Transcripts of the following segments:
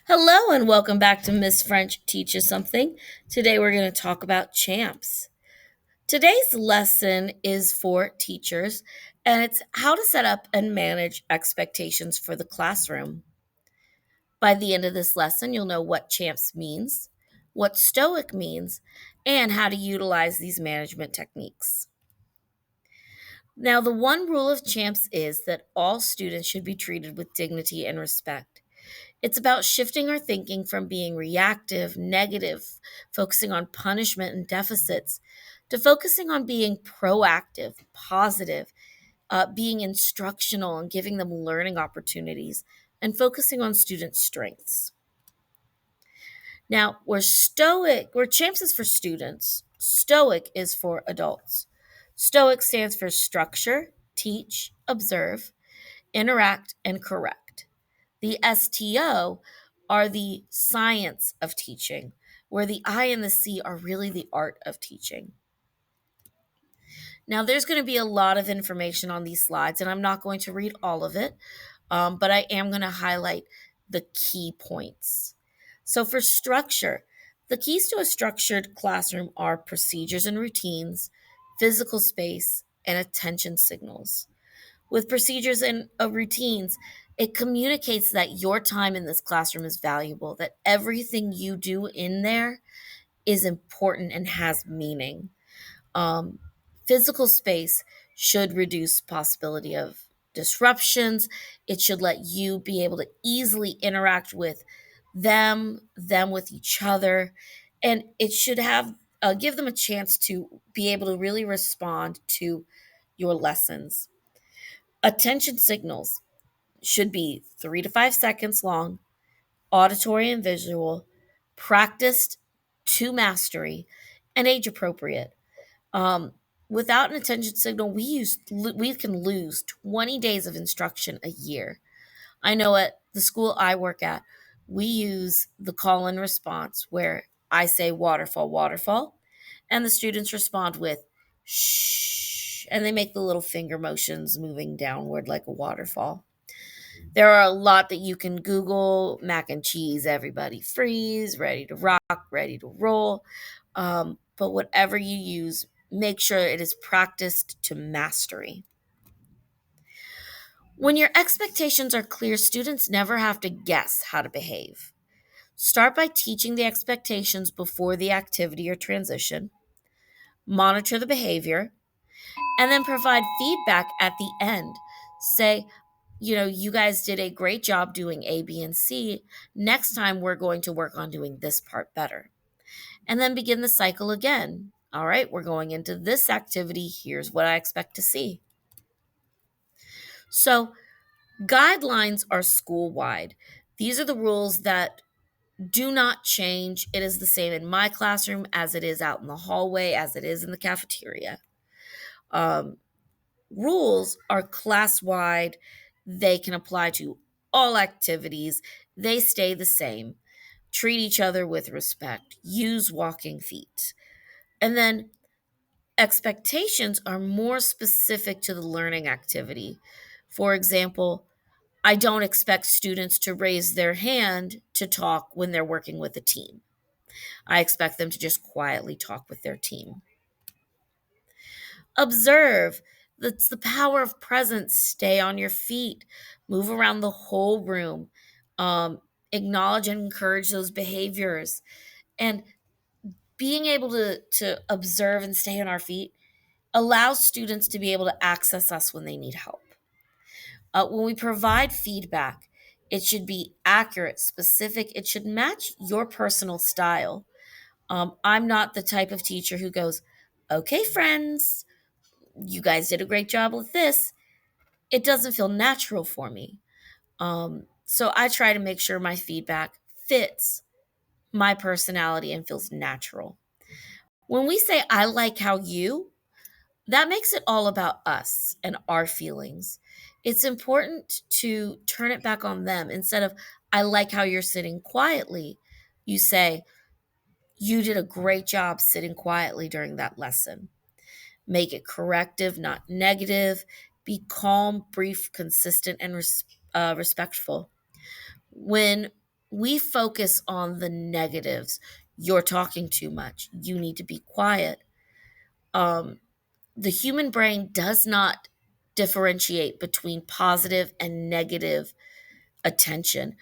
Hello and welcome back to Miss French Teaches Something. Today we're going to talk about champs. Today's lesson is for teachers and it's how to set up and manage expectations for the classroom. By the end of this lesson, you'll know what champs means, what stoic means, and how to utilize these management techniques. Now, the one rule of champs is that all students should be treated with dignity and respect. It's about shifting our thinking from being reactive, negative, focusing on punishment and deficits, to focusing on being proactive, positive, being instructional and giving them learning opportunities, and focusing on student strengths. Now, where CHAMPS is for students, STOIC is for adults. STOIC stands for structure, teach, observe, interact, and correct. The STO are the science of teaching, where the I and the C are really the art of teaching. Now, there's going to be a lot of information on these slides, and I'm not going to read all of it, but I am going to highlight the key points. So, for structure, the keys to a structured classroom are procedures and routines, physical space, and attention signals. With procedures and routines, it communicates that your time in this classroom is valuable, that everything you do in there is important and has meaning. Um, Physical space should reduce possibility of disruptions. It should let you be able to easily interact with them with each other, and it should have give them a chance to be able to really respond to your lessons. Attention signals should be 3 to 5 seconds long, auditory and visual, practiced to mastery, and age appropriate. Um, Without an attention signal, we can lose 20 days of instruction a year. I know at the school I work at, we use the call and response where I say waterfall, waterfall, and the students respond with shh, and they make the little finger motions moving downward like a waterfall. There are a lot that you can Google: mac and cheese, everybody freeze, ready to rock, ready to roll. But whatever you use, make sure it is practiced to mastery. When your expectations are clear, students never have to guess how to behave. Start by teaching the expectations before the activity or transition, monitor the behavior, and then provide feedback at the end. Say, you guys did a great job doing A, B, and C. Next time, we're going to work on doing this part better. And then begin the cycle again. All right, we're going into this activity. Here's what I expect to see. So, guidelines are school wide. These are the rules that do not change. It is the same in my classroom as it is out in the hallway, as it is in the cafeteria. Um, Rules are class wide, they can apply to all activities, they stay the same. Treat each other with respect, use walking feet. And then expectations are more specific to the learning activity. For example, I don't expect students to raise their hand to talk when they're working with a team. I expect them to just quietly talk with their team. Observe. That's the power of presence. Stay on your feet. Move around the whole room. Acknowledge and encourage those behaviors. And being able to observe and stay on our feet allows students to be able to access us when they need help. When we provide feedback, it should be accurate, specific. It should match your personal style. I'm not the type of teacher who goes, okay, friends, you guys did a great job with this. It doesn't feel natural for me. So I try to make sure my feedback fits my personality and feels natural. When we say, I like how you, that makes it all about us and our feelings. It's important to turn it back on them. Instead of, I like how you're sitting quietly, you say, you did a great job sitting quietly during that lesson. Make it corrective, not negative. Be calm, brief, consistent, and respectful. When we focus on the negatives. You're talking too much. You need to be quiet. Um, the human brain does not differentiate between positive and negative attention.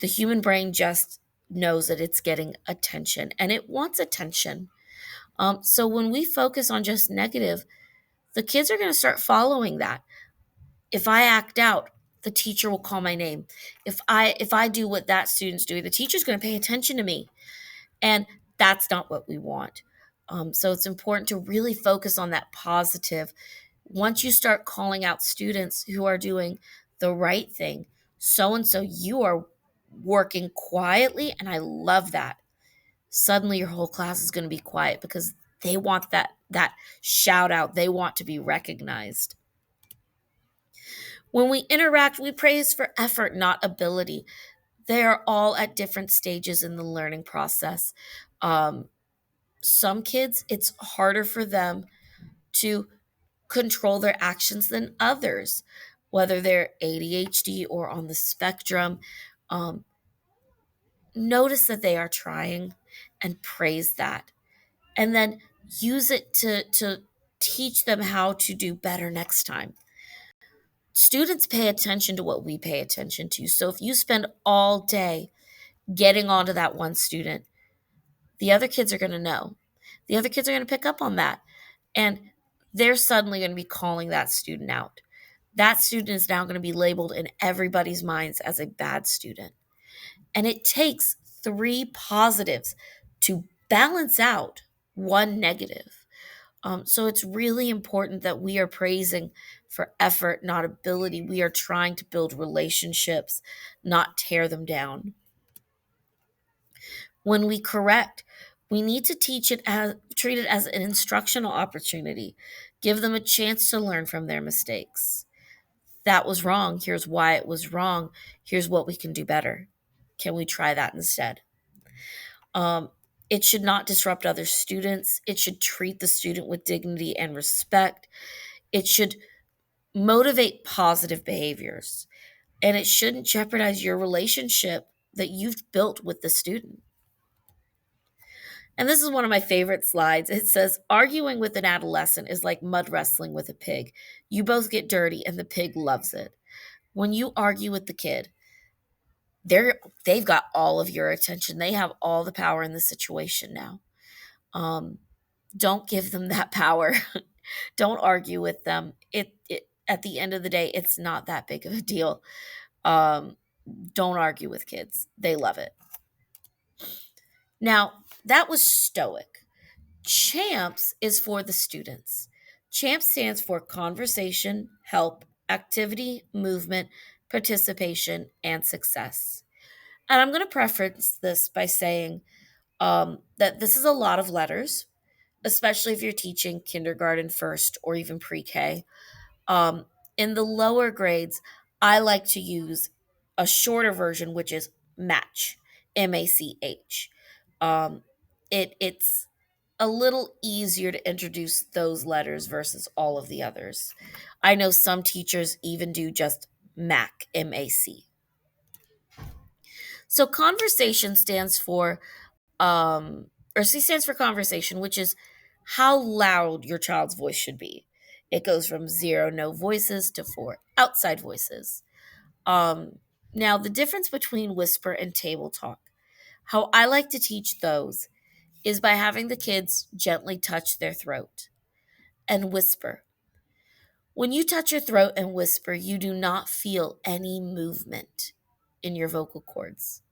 The human brain just knows that it's getting attention and it wants attention. So when we focus on just negative, the kids are going to start following that. If I act out, the teacher will call my name. If I do what that student's doing, the teacher's going to pay attention to me. And that's not what we want. So it's important to really focus on that positive. Once you start calling out students who are doing the right thing, so and so, you are working quietly, and I love that. Suddenly your whole class is going to be quiet because they want that shout out. They want to be recognized. When we interact, we praise for effort, not ability. They are all at different stages in the learning process. Um, some kids, it's harder for them to control their actions than others, whether they're ADHD or on the spectrum. Um, Notice that they are trying and praise that. And then use it to teach them how to do better next time. Students pay attention to what we pay attention to. So if you spend all day getting onto that one student, the other kids are going to know. The other kids are going to pick up on that. And they're suddenly going to be calling that student out. That student is now going to be labeled in everybody's minds as a bad student. And it takes three positives to balance out one negative. So it's really important that we are praising for effort, not ability. We are trying to build relationships, not tear them down. When we correct, we need to treat it as an instructional opportunity. Give them a chance to learn from their mistakes. That was wrong. Here's why it was wrong. Here's what we can do better. Can we try that instead? Um, it should not disrupt other students. It should treat the student with dignity and respect. It should motivate positive behaviors. And it shouldn't jeopardize your relationship that you've built with the student. And this is one of my favorite slides. It says, arguing with an adolescent is like mud wrestling with a pig. You both get dirty and the pig loves it. When you argue with the kid, they've got all of your attention. They have all the power in the situation now. Um, don't give them that power. Don't argue with them. It at the end of the day, it's not that big of a deal. Um, don't argue with kids. They love it. Now, that was Stoic. CHAMPS is for the students. CHAMPS stands for conversation, help, activity, movement, participation, and success. And I'm going to preface this by saying that this is a lot of letters, especially if you're teaching kindergarten, first, or even pre K. Um, in the lower grades, I like to use a shorter version, which is MACH, MACH. Um, it's a little easier to introduce those letters versus all of the others. I know some teachers even do just MAC, MAC. So conversation stands for or C stands for conversation, which is how loud your child's voice should be. It goes from 0 no voices to 4 outside voices. Um, Now, the difference between whisper and table talk, how I like to teach those is by having the kids gently touch their throat and whisper. When you touch your throat and whisper, you do not feel any movement in your vocal cords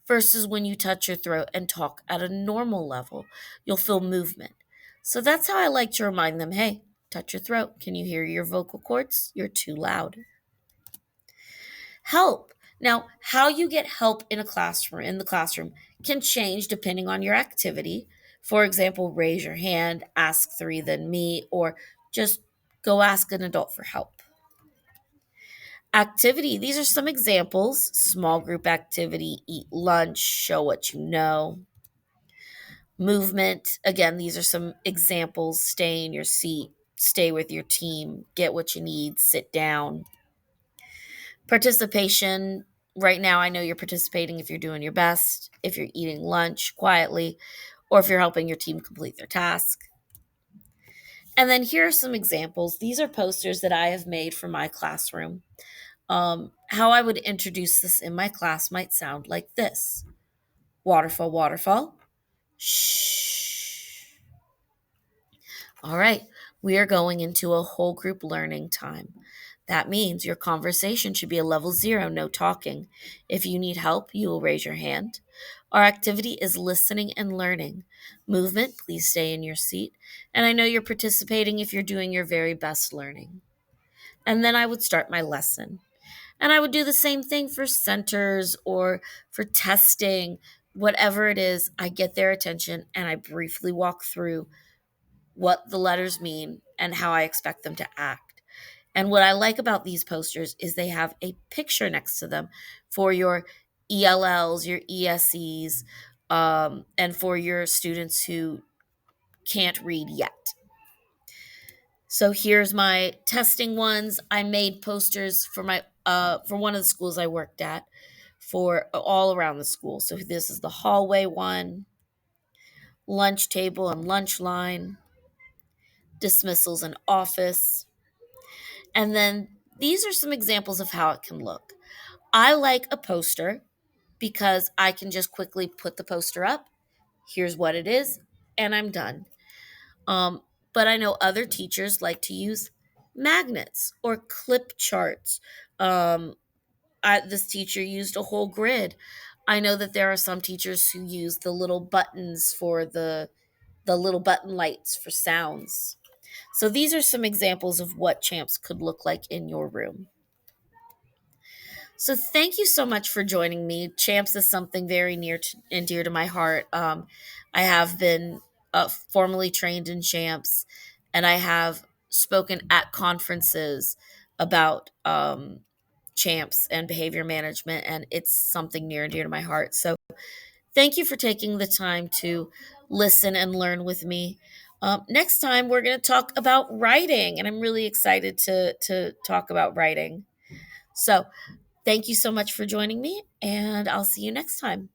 versus when you touch your throat and talk at a normal level, you'll feel movement. So that's how I like to remind them, hey, touch your throat. Can you hear your vocal cords? You're too loud. Help. Now, how you get help in the classroom can change depending on your activity. For example, raise your hand, ask three, then me, or just go ask an adult for help. Activity, these are some examples: small group activity, eat lunch, show what you know. Movement, again, these are some examples: stay in your seat, stay with your team, get what you need, sit down. Participation, Right now, I know you're participating if you're doing your best, if you're eating lunch quietly, or if you're helping your team complete their task. And then here are some examples. These are posters that I have made for my classroom. How I would introduce this in my class might sound like this: waterfall, waterfall. Shh. All right, we are going into a whole group learning time. That means your conversation should be a level 0, no talking. If you need help, you will raise your hand. Our activity is listening and learning. Movement, please stay in your seat. And I know you're participating if you're doing your very best learning. And then I would start my lesson. And I would do the same thing for centers or for testing, whatever it is. I get their attention and I briefly walk through what the letters mean and how I expect them to act. And what I like about these posters is they have a picture next to them for your ELLs, your ESEs, and for your students who can't read yet. So here's my testing ones. I made posters for my for one of the schools I worked at for all around the school. So this is the hallway one, lunch table and lunch line, dismissals and office. And then these are some examples of how it can look. I like a poster because I can just quickly put the poster up. Here's what it is, and I'm done. Um, but I know other teachers like to use magnets or clip charts. This teacher used a whole grid. I know that there are some teachers who use the little buttons for the little button lights for sounds. So these are some examples of what champs could look like in your room. So thank you so much for joining me. Champs is something very near to, and dear to my heart. I have been formally trained in champs, and I have spoken at conferences about champs and behavior management, and it's something near and dear to my heart. So thank you for taking the time to listen and learn with me. Next time, we're going to talk about writing, and I'm really excited to talk about writing. So, thank you so much for joining me, and I'll see you next time.